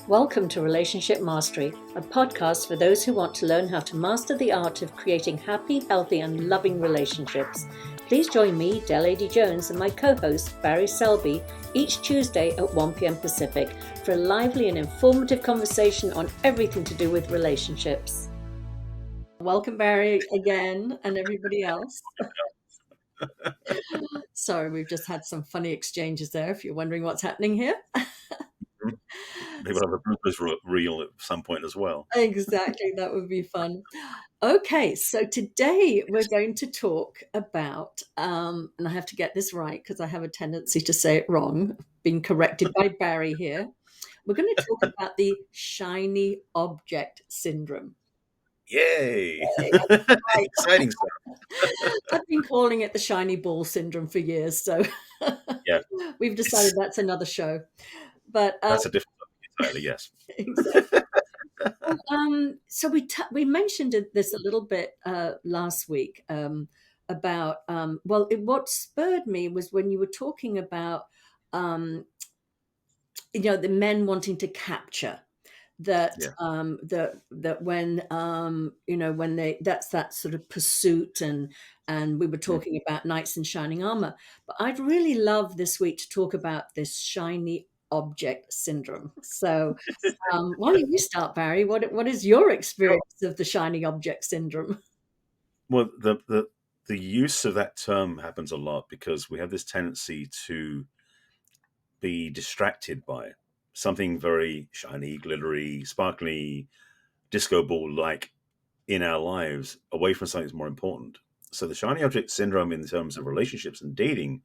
Welcome to Relationship Mastery, a podcast for those who want to learn how to master the art of creating happy, healthy, and loving relationships. Please join me, Adey-Jones, and my co-host, Barry Selby, each Tuesday at 1 p.m. Pacific for a lively and informative conversation on everything to do with relationships. Welcome, Barry, again, and everybody else. Sorry, we've just had some funny exchanges there, if you're wondering what's happening here. They will have a bloopers reel at some point as well. Exactly, that would be fun. Okay, so today we're going to talk about, and I have to get this right because I have a tendency to say it wrong, being corrected by Barry here. We're going to talk about the shiny object syndrome. Yay! Right. Exciting stuff. I've been calling it the shiny ball syndrome for years, so Yeah, we've decided that's another show. But that's a different topic entirely. Yes. exactly. So we mentioned this a little bit last week about what spurred me was when you were talking about the men wanting to capture that Yeah. that when when that's that sort of pursuit, and we were talking about knights in shining armor, but I'd really love this week to talk about this shiny object syndrome. So why don't you start, Barry? What is your Sure. experience of the shiny object syndrome? Well, the use of that term happens a lot because we have this tendency to be distracted by something very shiny, glittery, sparkly, disco ball like in our lives, away from something that's more important. So the shiny object syndrome in terms of relationships and dating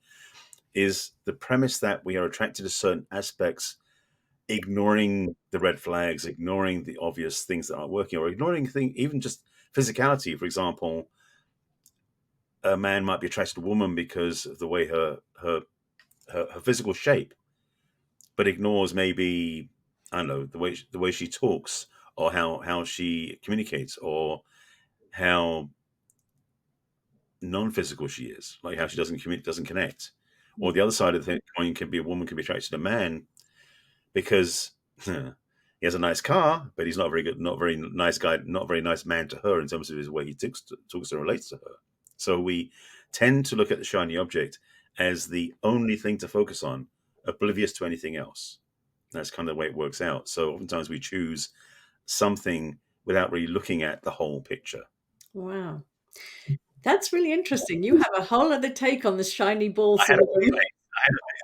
is the premise that we are attracted to certain aspects, ignoring the red flags, ignoring the obvious things that aren't working, or ignoring things, even just physicality. For example, a man might be attracted to a woman because of the way her physical shape, but ignores maybe, I don't know, the way she talks, or how she communicates, or how non-physical she is, like how she doesn't connect. Or the other side of the coin can be a woman can be attracted to a man because he has a nice car, but he's not very good, not very nice guy, not very nice man to her in terms of his way he talks and relates to her. So we tend to look at the shiny object as the only thing to focus on, oblivious to anything else. That's kind of the way it works out. So oftentimes we choose something without really looking at the whole picture. Wow, that's really interesting. You have a whole other take on the shiny ball I had a syndrome.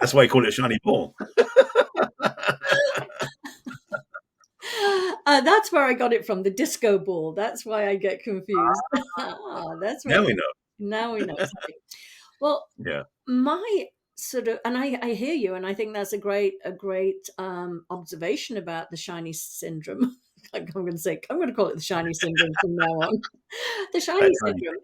That's why I call it a shiny ball. That's where I got it from, the disco ball. That's why I get confused. That's where Now we know. now we know. Sorry. Well, Yeah. my sort of, and I hear you, and I think that's a great observation about the shiny syndrome. I'm going to say, I'm going to call it the shiny syndrome from now on. The shiny That's shiny. syndrome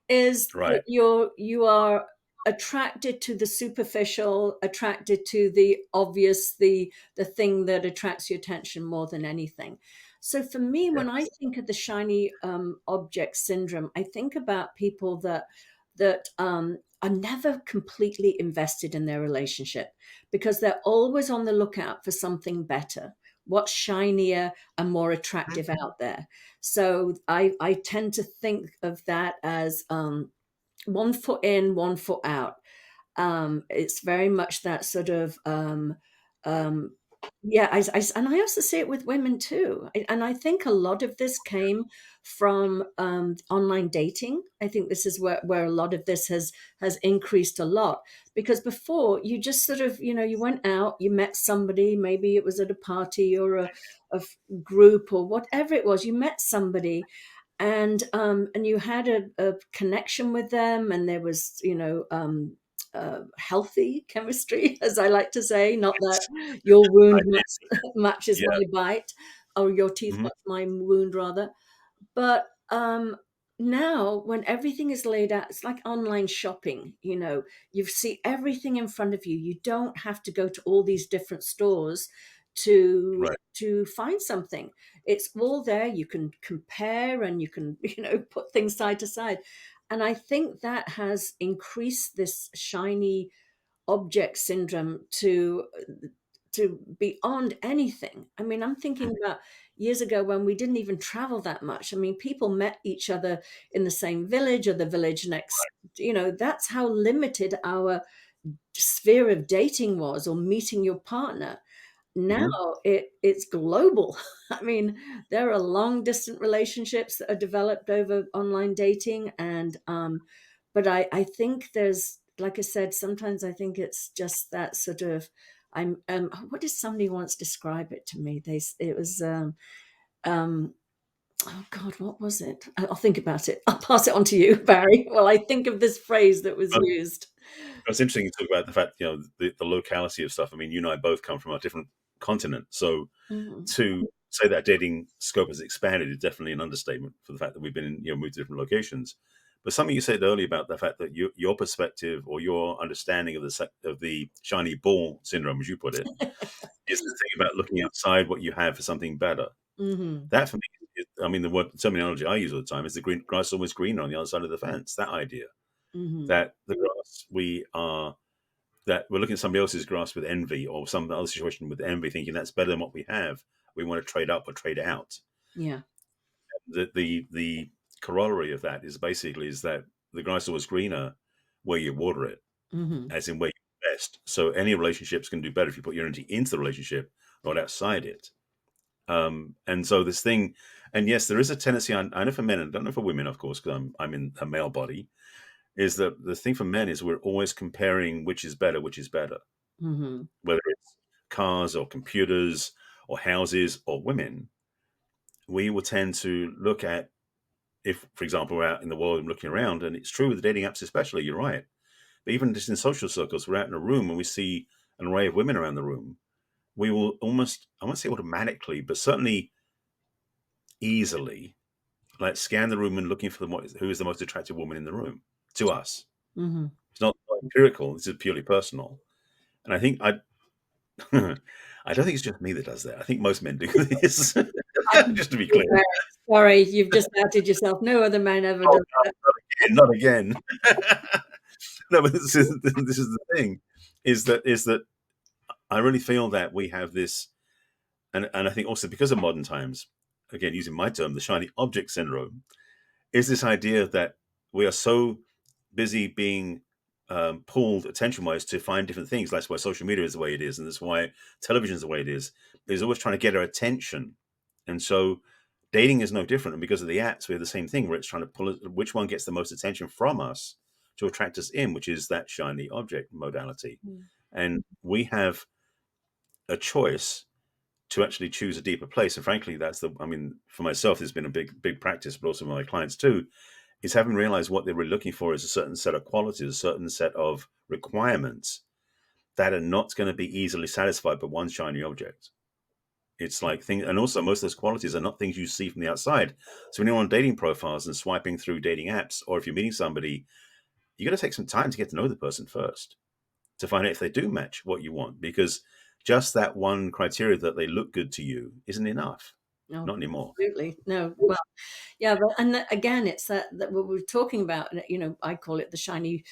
is that Right. you are attracted to the superficial, attracted to the obvious, the thing that attracts your attention more than anything. So for me, when I Yes. think of the shiny object syndrome, I think about people that are never completely invested in their relationship because they're always on the lookout for something better, what's shinier and more attractive out there. So I tend to think of that as one foot in, one foot out. It's very much that sort of um, yeah. And I also see it with women too. And I think a lot of this came from online dating. I think this is where a lot of this has increased a lot, because before you just sort of you went out, you met somebody, maybe it was at a party or group or whatever it was, you met somebody, and you had a connection with them, and there was healthy chemistry, as I like to say, not that your I wound did. matches Yeah. my bite, or your teeth Mhm. match my wound rather. But now, when everything is laid out, it's like online shopping. You see everything in front of you. You don't have to go to all these different stores to Right. to find something. It's all there. You can compare, and you can put things side to side. And I think that has increased this shiny object syndrome to to beyond anything. I mean, I'm thinking about years ago when we didn't even travel that much. I mean, people met each other in the same village or the village next. That's how limited our sphere of dating was, or meeting your partner. Now Hmm. it's global. I mean, there are long distance relationships that are developed over online dating, and but I think there's, like I said, sometimes I think it's just that sort of, I'm what did somebody once describe it to me? It was um oh God, what was it? I'll think about it. I'll pass it on to you, Barry, while I think of this phrase that was used. It's interesting you talk about the fact, the locality of stuff. I mean, you and I both come from a different continent, so Mhm. to say that dating scope has expanded is definitely an understatement for the fact that we've been in, moved to different locations. But something you said earlier about the fact that your perspective or your understanding of the shiny ball syndrome, as you put it, is the thing about looking outside what you have for something better. Mhm. That for me, I mean, the word terminology I use all the time is the green grass is always greener on the other side of the fence. That idea Mhm. that the grass that we're looking at somebody else's grass with envy, or some other situation with envy, thinking that's better than what we have. We want to trade up or trade out. Yeah. The corollary of that is basically is that the grass is always greener where you water it, Mhm. as in where you invest. So any relationships can do better if you put your energy into the relationship, not outside it. And so this thing, and yes, there is a tendency. I know for men, and I don't know for women, of course, because I'm in a male body. Is that the thing for men is we're always comparing which is better, Mhm. whether it's cars or computers or houses or women. We will tend to look at, if, for example, we're out in the world and looking around, and it's true with the dating apps, especially, you're right. But even just in social circles, we're out in a room and we see an array of women around the room. We will almost, I won't say automatically, but certainly easily, like scan the room and looking for who is the most attractive woman in the room to us. Mhm. It's not empirical, this is purely personal. And I think I don't think it's just me that does that. I think most men do this. I'm Just to be clear. sorry, you've just outed yourself. No other man ever Oh, does that. not again. No, but this is the thing, is that I really feel that we have this, and I think also because of modern times, again using my term, the shiny object syndrome, is this idea that we are so busy being pulled attention-wise to find different things. That's why social media is the way it is, and that's why television is the way it is. Is always trying to get our attention, and so dating is no different. And because of the apps, we have the same thing where it's trying to pull which one gets the most attention from us to attract us in, which is that shiny object modality. Mm. And we have a choice to actually choose a deeper place. And frankly, I mean, for myself, there's been a big practice, but also for my clients too, is having realized what they were looking for is a certain set of qualities, a certain set of requirements that are not going to be easily satisfied by one shiny object. It's like things, and also most of those qualities are not things you see from the outside. So when you're on dating profiles and swiping through dating apps, or if you're meeting somebody, you got to take some time to get to know the person first to find out if they do match what you want, because just that one criteria that they look good to you isn't enough. No, Not anymore. absolutely. No. Well, yeah, but and again, it's that what we're talking about. I call it the shiny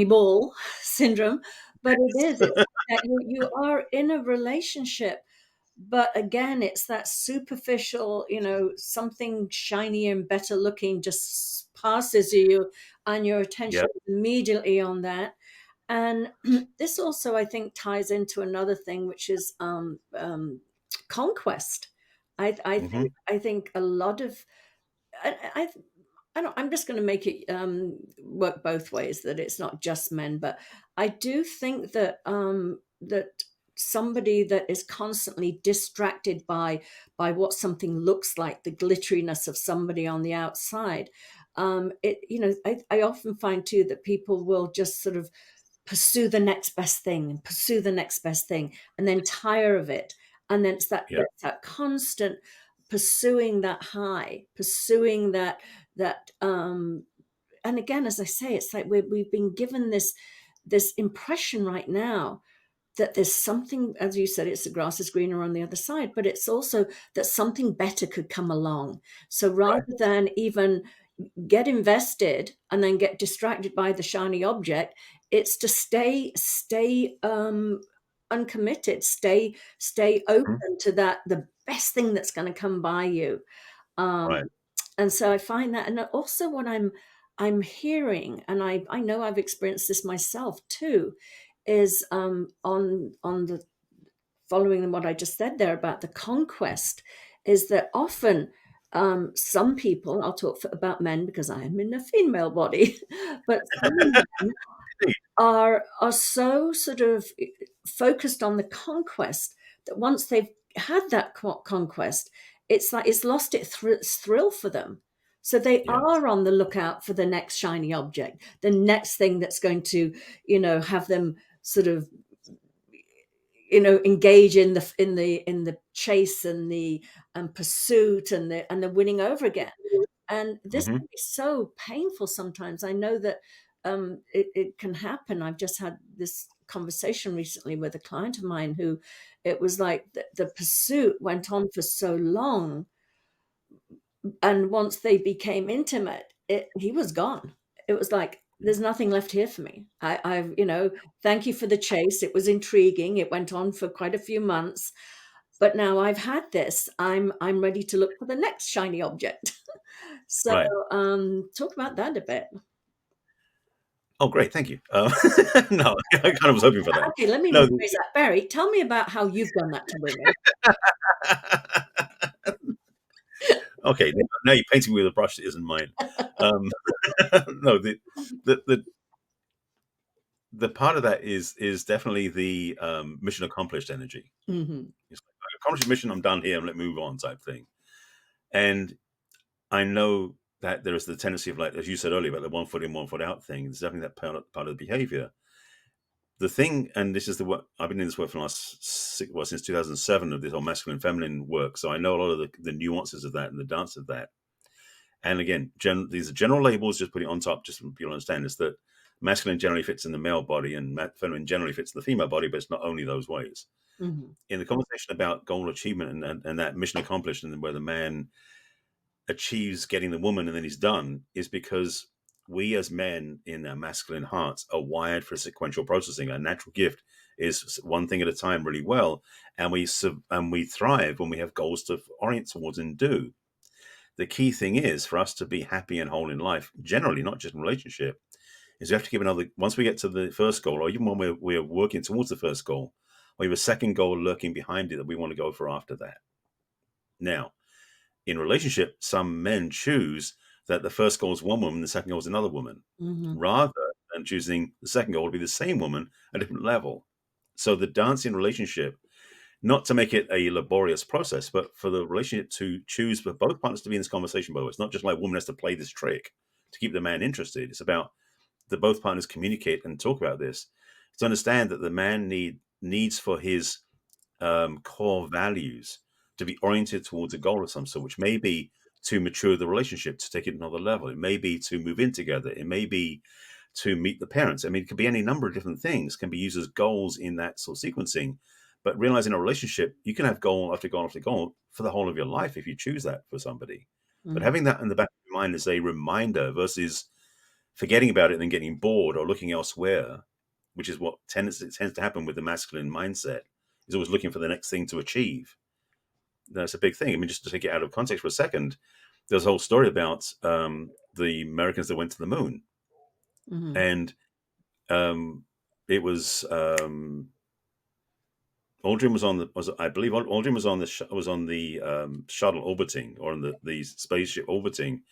ball syndrome, but it is. It's that you are in a relationship, but again, it's that superficial. Something shiny and better looking just passes you, and your Yeah. attention is immediately on that. And this also, I think, ties into another thing, which is conquest. Hmm. I think a lot of I, I don't, I'm just going to make it work both ways. That it's not just men, but I do think that that somebody that is constantly distracted by what something looks like, the glitteriness of somebody on the outside. I often find too that people will just sort of pursue the next best thing and pursue the next best thing and then tire of it, and then Yeah. it's that constant pursuing that high, pursuing that and again, as I say, it's like we've been given this impression right now that there's something, as you said, it's the grass is greener on the other side, but it's also that something better could come along. So rather Right. than even get invested and then get distracted by the shiny object, it's to stay uncommitted. Stay Mhm. open to that, the best thing that's going to come by you. Right. Um, and so I find that, and also what I'm hearing, and I know I've experienced this myself too, is on the following what I just said there about the conquest, is that often some people, I'll talk about men because I am in a female body, but some men are so sort of focused on the conquest that once they've had that conquest, it's like it's lost its thrill for them. So they Yeah. are on the lookout for the next shiny object, the next thing that's going to, have them sort of, engage in the chase and the pursuit and the winning over again. And this Hmm. can be so painful sometimes. I know that it can happen. I've just had this conversation recently with a client of mine who it was like the pursuit went on for so long. And once they became intimate, he was gone. It was like, there's nothing left here for me. Thank you for the chase. It was intriguing. It went on for quite a few months. But now I've had this. I'm ready to look for the next shiny object. So, Right. talk about that a bit. Oh, great. Thank you. No, I kind of was hoping for that. Okay, let me No. rephrase that. Barry, tell me about how you've done that to women. Okay. Now you're painting me with a brush that isn't mine. Um, no, the part of that is definitely the mission accomplished energy. Hmm. It's like, I accomplished the mission. I'm done here. Let's move on, type thing. And I know that there is the tendency of, like, as you said earlier, about the 1 foot in, 1 foot out thing. There's definitely that part of the behavior. The thing, and this is the work I've been in this work for the last since 2007, of this whole masculine feminine work. So I know a lot of the nuances of that and the dance of that. And again, these are general labels. Just put it on top, just so people understand, is that masculine generally fits in the male body and feminine generally fits in the female body, but it's not only those ways. Hmm. In the conversation about goal achievement and that mission accomplished, and where the man achieves getting the woman and then he's done, is because we as men in our masculine hearts are wired for sequential processing. Our natural gift is one thing at a time really well, and we thrive when we have goals to orient towards and do. The key thing is for us to be happy and whole in life, generally, not just in relationship, is we have to give another. Once we get to the first goal, or even when we're working towards the first goal, we have a second goal lurking behind it that we want to go for after that. Now, in relationship, some men choose that the first goal is one woman, the second goal is another woman, Hmm. rather than choosing the second goal to be the same woman at a different level. So the dancing relationship, not to make it a laborious process, but for the relationship to choose for both partners to be in this conversation. By the way, it's not just like woman has to play this trick to keep the man interested. It's about that both partners communicate and talk about this, to understand that the man needs for his core values to be oriented towards a goal of some sort, which may be to mature the relationship, to take it another level. It may be to move in together. It may be to meet the parents. I mean, it could be any number of different things, can be used as goals in that sort of sequencing. But realizing a relationship, you can have goal after goal after goal for the whole of your life if you choose that for somebody. But Hmm. having that in the back of your mind as a reminder versus forgetting about it and then getting bored or looking elsewhere, which is what tends to happen with the masculine mindset, is always looking for the next thing to achieve. That's a big thing. I mean, just to take it out of context for a second, there's a whole story about the Americans that went to the moon, Hmm. and it was Aldrin was on the was I believe Aldrin was on the shuttle orbiting, or on the spaceship orbiting,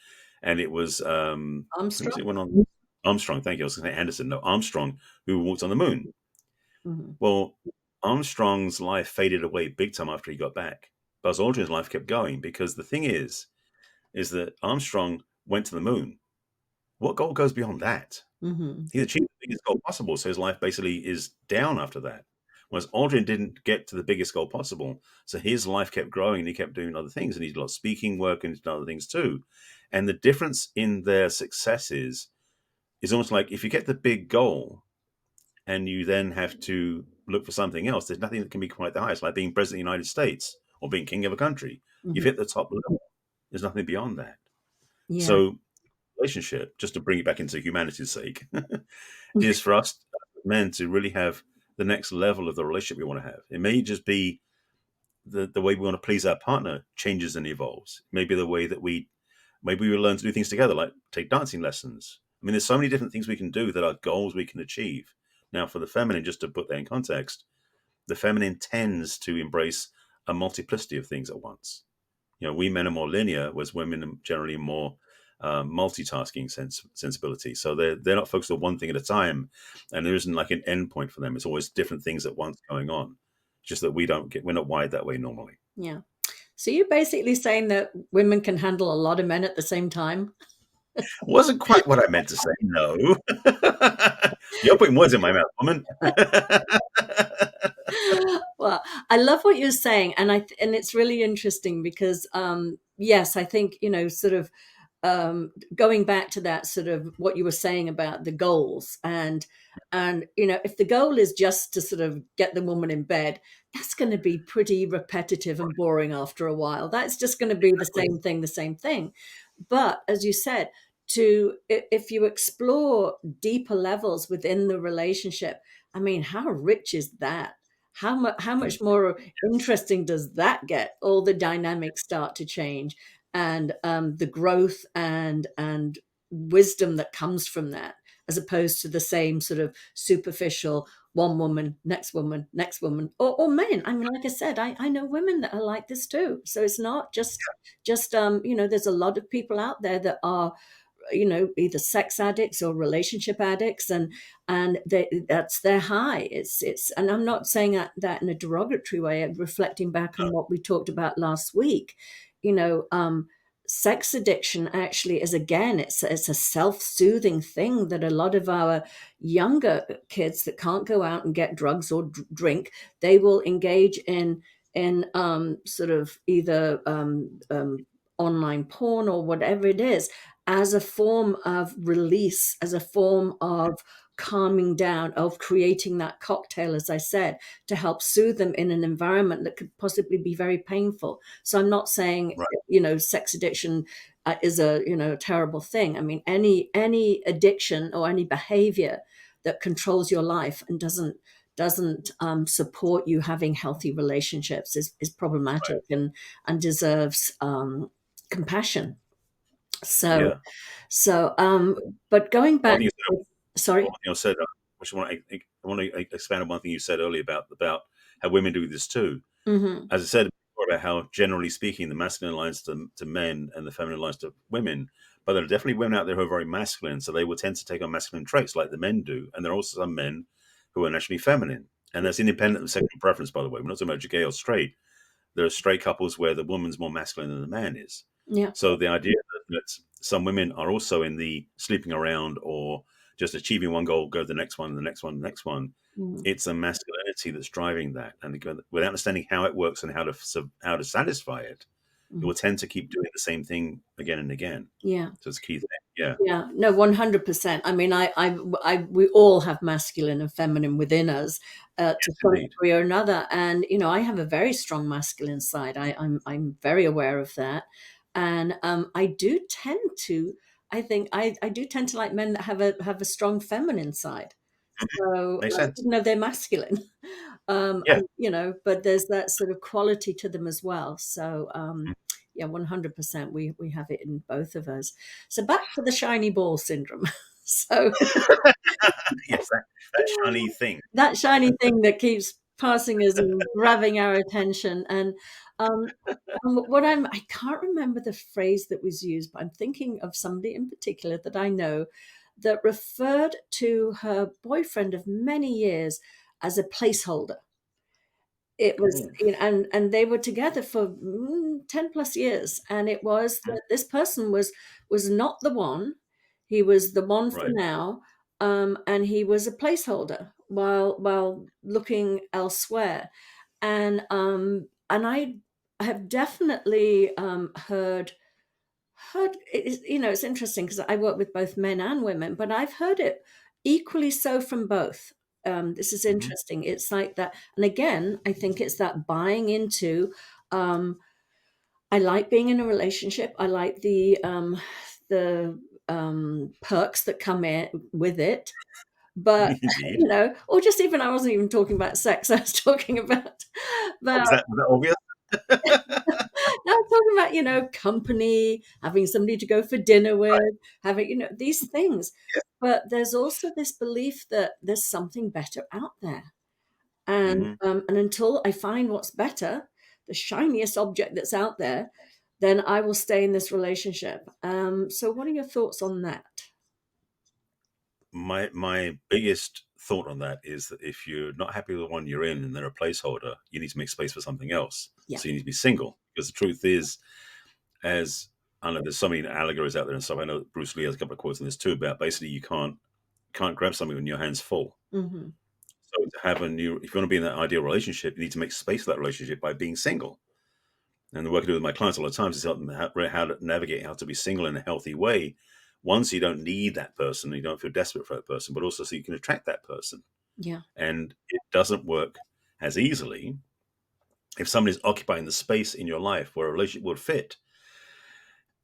and it was who was Armstrong. it went on? Armstrong. Thank you. I was going to say Anderson. No, Armstrong, who walked on the moon. Hmm. Well, Armstrong's life faded away big time after he got back. Buzz Aldrin's life kept going, because the thing is that Armstrong went to the moon. What goal goes beyond that? Hmm. He achieved the biggest goal possible, so his life basically is down after that. Whereas Aldrin didn't get to the biggest goal possible, so his life kept growing and he kept doing other things, and he did a lot of speaking work and he did other things too. And the difference in their successes is almost like, if you get the big goal and you then have to look for something else, there's nothing that can be quite the highest, like being president of the United States or being king of a country. You've Hmm. hit the top level. There's nothing beyond that. Yeah. So relationship, just to bring it back into humanity's sake, is for us men to really have the next level of the relationship we want to have. It may just be the way we want to please our partner changes and evolves. Maybe the way that maybe we learn to do things together, like take dancing lessons. I mean, there's so many different things we can do that are goals we can achieve. Now, for the feminine, just to put that in context, the feminine tends to embrace a multiplicity of things at once. We men are more linear, whereas women are generally more multitasking sensibility. So they're not focused on one thing at a time, and there isn't like an end point for them. It's always different things at once going on. Just that we're not wired that way normally. Yeah. So you're basically saying that women can handle a lot of men at the same time? Wasn't quite what I meant to say. No, you're putting words in my mouth, woman. Well, I love what you're saying, and it's really interesting because yes, I think sort of going back to that sort of what you were saying about the goals, and if the goal is just to sort of get the woman in bed, that's going to be pretty repetitive and boring after a while. That's just going to be the same thing. But as you said, if you explore deeper levels within the relationship, I mean, how rich is that? How much more interesting does that get? All the dynamics start to change, and the growth and wisdom that comes from that, as opposed to the same sort of superficial one woman, next woman, or men. I mean, like I said, I know women that are like this too. So it's not just there's a lot of people out there that are either sex addicts or relationship addicts, and that's their high. It's and I'm not saying that in a derogatory way. I'm reflecting back on what we talked about last week. you know um Sex addiction actually is, again, it's a self-soothing thing that a lot of our younger kids that can't go out and get drugs or drink, they will engage in sort of either online porn or whatever it is, as a form of release, as a form of calming down, of creating that cocktail, as I said, to help soothe them in an environment that could possibly be very painful. So I'm not saying, Right. sex addiction is a terrible thing. I mean, any addiction or any behavior that controls your life and doesn't support you having healthy relationships is problematic, and deserves compassion. So, Yeah. so, but going One back, thing you said, sorry. one thing I said, which I want to expand on one thing you said earlier about how women do this too. Hmm. As I said before, about how generally speaking, the masculine aligns to men and the feminine aligns to women. But there are definitely women out there who are very masculine, so they will tend to take on masculine traits like the men do. And there are also some men who are naturally feminine. And that's independent of sexual preference, by the way. We're not talking about gay or straight. There are straight couples where the woman's more masculine than the man is. Yeah. So the idea that some women are also in the sleeping around or just achieving one goal, go to the next one, the next one, the next one. Mm-hmm. It's a masculinity that's driving that, and without understanding how it works and how to satisfy it, it will tend to keep doing the same thing again and again. Yeah. So it's a key thing. Yeah, Yeah, no, 100%. I mean, we all have masculine and feminine within us, to yes, some indeed. degree or another. And I have a very strong masculine side. I'm very aware of that, and I do tend to. I think I do tend to like men that have a strong feminine side. So Makes sense. even though they're masculine, Yeah, but there's that sort of quality to them as well. So yeah, 100%. We have it in both of us. So back to the shiny ball syndrome. So yes, that shiny thing. that shiny thing that keeps passing us and grabbing our attention, and um, I can't remember the phrase that was used, but I'm thinking of somebody in particular that I know that referred to her boyfriend of many years as a placeholder. It was, Oh, and they were together for 10 plus years, and it was that this person was not the one. He was the one for right. now, and he was a placeholder while looking elsewhere. And I have definitely heard it's interesting because I work with both men and women, but I've heard it equally so from both. This is Hmm. interesting. It's like that, and again, I think it's that buying into. I like being in a relationship. I like the perks that come in with it, But Indeed. or just even, I wasn't even talking about sex. I was talking Oh, about was that obvious? no, I'm talking about, company, having somebody to go for dinner with, Right. having, these things. Yeah. But there's also this belief that there's something better out there. Hmm. And until I find what's better, the shiniest object that's out there, then I will stay in this relationship. So what are your thoughts on that? My biggest thought on that is that if you're not happy with the one you're in and they're a placeholder, you need to make space for something else. Yeah. So you need to be single. Because the truth is, as I know there's so many allegories out there and stuff. I know Bruce Lee has a couple of quotes on this too about basically you can't grab something when your hands full. Hmm. So to have a new, if you want to be in that ideal relationship, you need to make space for that relationship by being single. And the work I do with my clients a lot of times is help them how to navigate how to be single in a healthy way. One, so you don't need that person, you don't feel desperate for that person, but also so you can attract that person. Yeah. And it doesn't work as easily if somebody's occupying the space in your life where a relationship would fit.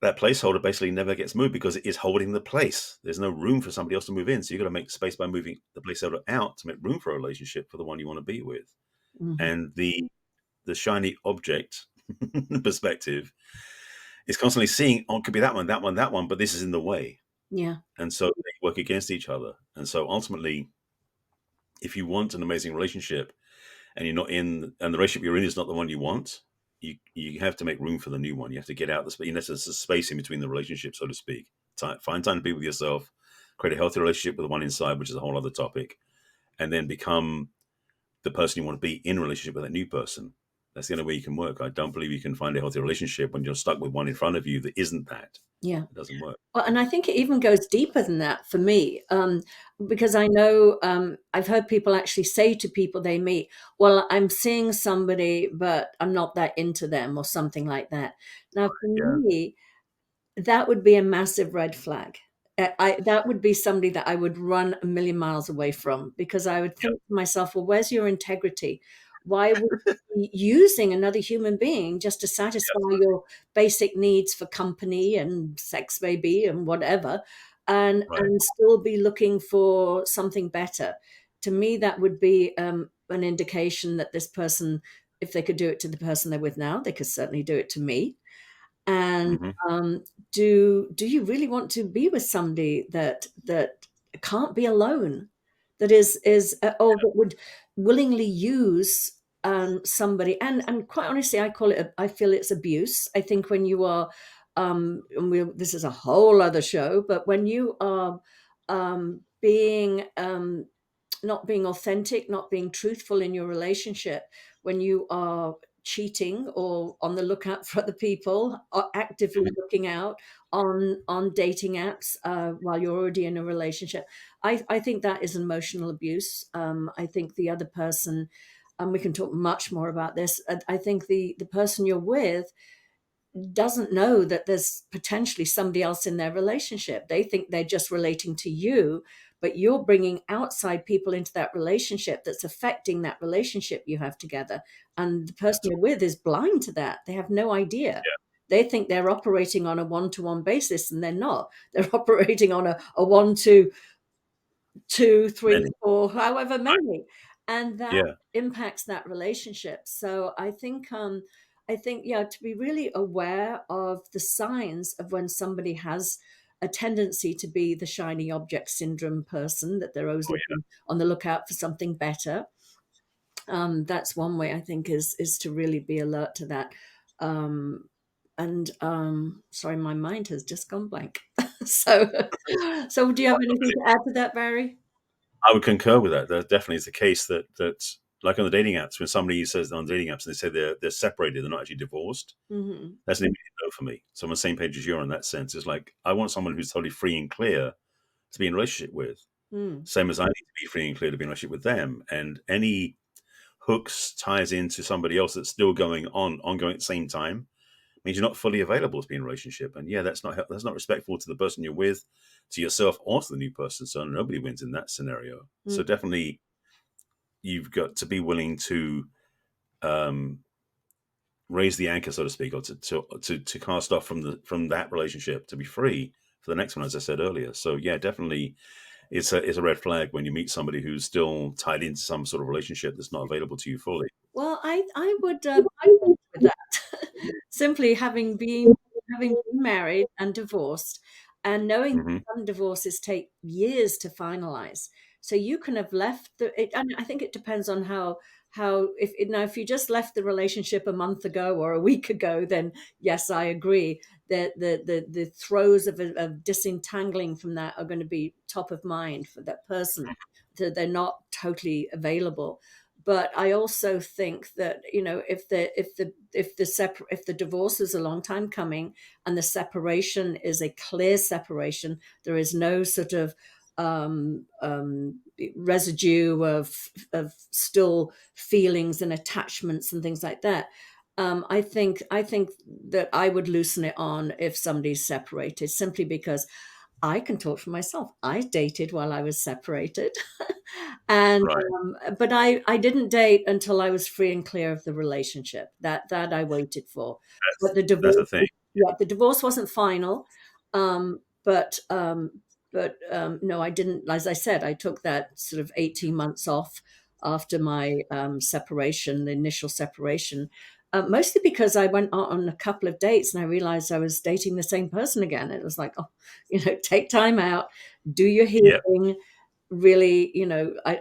That placeholder basically never gets moved because it is holding the place. There's no room for somebody else to move in. So you've got to make space by moving the placeholder out to make room for a relationship for the one you want to be with. Hmm. And the shiny object perspective is constantly seeing, oh, it could be that one, that one, that one, but this is in the way. Yeah. And so they work against each other. And so ultimately, if you want an amazing relationship and you're not in, and the relationship you're in is not the one you want, you have to make room for the new one. You have to get out the space. In essence, a space in between the relationship, so to speak. Find time to be with yourself, create a healthy relationship with the one inside, which is a whole other topic, and then become the person you want to be in a relationship with that new person. That's the only way you can work. I don't believe you can find a healthy relationship when you're stuck with one in front of you that isn't that. Yeah. It doesn't work. Well, and I think it even goes deeper than that for me, because I know, I've heard people actually say to people they meet, "Well, I'm seeing somebody, but I'm not that into them," or something like that. Now, for Yeah. me, that would be a massive red flag. That would be somebody that I would run a million miles away from, because I would think to myself, well, where's your integrity? Why would you be using another human being just to satisfy Yeah. your basic needs for company and sex, maybe, and whatever, and Right. and still be looking for something better? To me, that would be an indication that this person, if they could do it to the person they're with now, they could certainly do it to me. And Hmm. do you really want to be with somebody that can't be alone, that is or that would willingly use somebody? And quite honestly, I feel it's abuse. I think when you are and this is a whole other show, but when you are being not being authentic, not being truthful in your relationship, when you are cheating or on the lookout for other people, or actively Hmm. looking out on dating apps while you're already in a relationship, I think that is emotional abuse. I think the other person, and we can talk much more about this. I think the person you're with doesn't know that there's potentially somebody else in their relationship. They think they're just relating to you, but you're bringing outside people into that relationship that's affecting that relationship you have together. And the person you're with is blind to that. They have no idea. Yeah. They think they're operating on a one-to-one basis, and they're not. They're operating on a one to two, three, Many. four, however many, and that Yeah. impacts that relationship. So I think, yeah, to be really aware of the signs of when somebody has a tendency to be the shiny object syndrome person, that they're always Oh, yeah. looking on the lookout for something better. That's one way, I think, is to really be alert to that. And sorry, my mind has just gone blank. so so do you have anything to add to that, Barry? I would concur with that. There definitely is the case that like on the dating apps, when somebody says on dating apps and they say they're separated, they're not actually divorced, Hmm. that's an immediate no for me. So I'm on the same page as you are in that sense. It's like I want someone who's totally free and clear to be in a relationship with. Mm. Same as I need to be free and clear to be in a relationship with them. And any hooks ties into somebody else that's still ongoing at the same time means you're not fully available to be in a relationship. And yeah, that's not respectful to the person you're with, to yourself, or to the new person. So nobody wins in that scenario. So Mm. definitely, you've got to be willing to um, raise the anchor, so to speak, or to cast off from that relationship to be free for the next one, as I said earlier. So yeah, definitely, it's a red flag when you meet somebody who's still tied into some sort of relationship that's not available to you fully. Well, I would I would with that. Simply having been married and divorced, and knowing Hmm. some divorces take years to finalize. So you can have left and I think it depends on how if you just left the relationship a month ago or a week ago, then yes, I agree that the throes of disentangling from that are going to be top of mind for that person. That they're not totally available. But I also think that, if the divorce is a long time coming and the separation is a clear separation, there is no sort of residue of still feelings and attachments and things like that. I think that I would loosen it on if somebody's separated, simply because I can talk for myself. I dated while I was separated, and Right. but I didn't date until I was free and clear of the relationship. That I waited for. But That's the thing. the divorce wasn't final. Um, but no, I didn't. As I said, I took that sort of 18 months off after my separation, the initial separation, mostly because I went on a couple of dates and I realized I was dating the same person again. It was like, oh, take time out, do your Yeah. healing. Really, I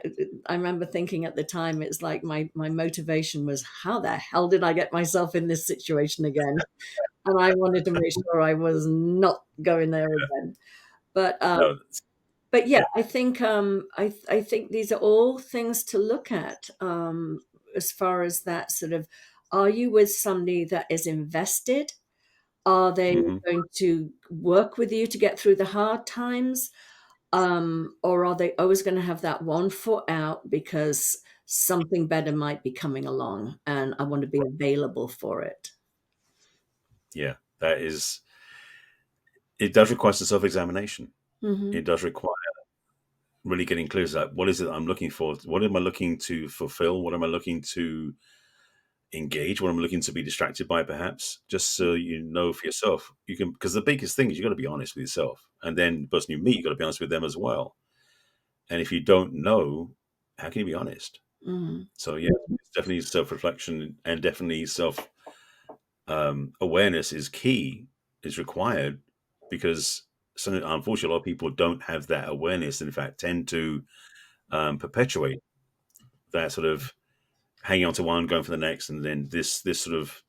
remember thinking at the time, it's like my motivation was, how the hell did I get myself in this situation again? And I wanted to make sure I was not going there again. But No. yeah, Yeah. I think these are all things to look at, as far as that sort of, are you with somebody that is invested? Are they Hmm. going to work with you to get through the hard times? Or are they always going to have that one foot out because something better might be coming along and I want to be available for it? Yeah. That is. It does require some self-examination. Hmm. It does require really getting clear to that. What is it I'm looking for? What am I looking to fulfill? What am I looking to engage? What am I looking to be distracted by, perhaps? Just so you know for yourself. You can, because the biggest thing is you got to be honest with yourself, and then the person you meet, you got to be honest with them as well. And if you don't know, how can you be honest? Hmm. So yeah, it's definitely self-reflection and definitely self awareness is key, is required, because unfortunately a lot of people don't have that awareness. In fact, tend to perpetuate that sort of hanging on to one, going for the next, and then this sort of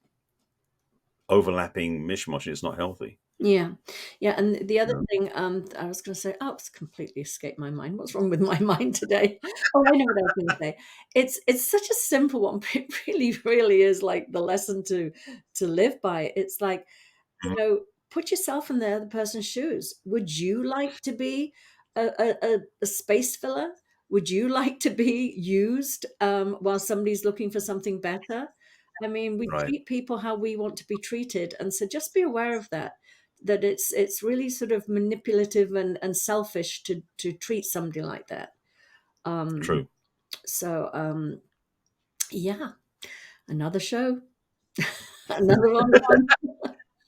overlapping mishmash is not healthy. Yeah. Yeah. And the other No. thing, I was going to say, oh, it's completely escaped my mind. What's wrong with my mind today? Oh, I know what I was going to say. It's such a simple one, but it really, really is like the lesson to live by. It's like, Mhm. put yourself in the other person's shoes. Would you like to be a space filler? Would you like to be used, while somebody's looking for something better? I mean, we Right. treat people how we want to be treated, and so just be aware of that. That it's really sort of manipulative and selfish to treat somebody like that. Um, True. so yeah, another show, another one.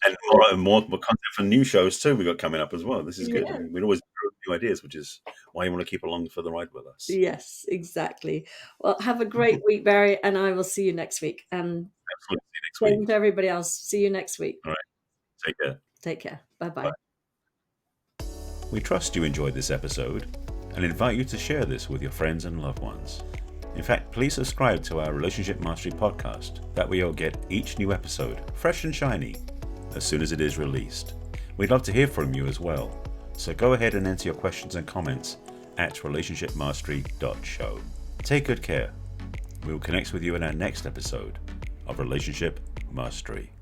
And more content for new shows too. We got coming up as well. This is good. I Yeah. mean, we always throw new ideas, which is why you want to keep along for the ride with us. Yes, exactly. Well, have a great week, Barry, and I will see you next week. And Absolutely. See you next same week. to everybody else. See you next week. All right. Take care. Take care. Bye Bye. bye. We trust you enjoyed this episode and invite you to share this with your friends and loved ones. In fact, please subscribe to our Relationship Mastery podcast. That way you'll get each new episode fresh and shiny as soon as it is released. We'd love to hear from you as well. So go ahead and enter your questions and comments at relationshipmastery.show. Take good care. We will connect with you in our next episode of Relationship Mastery.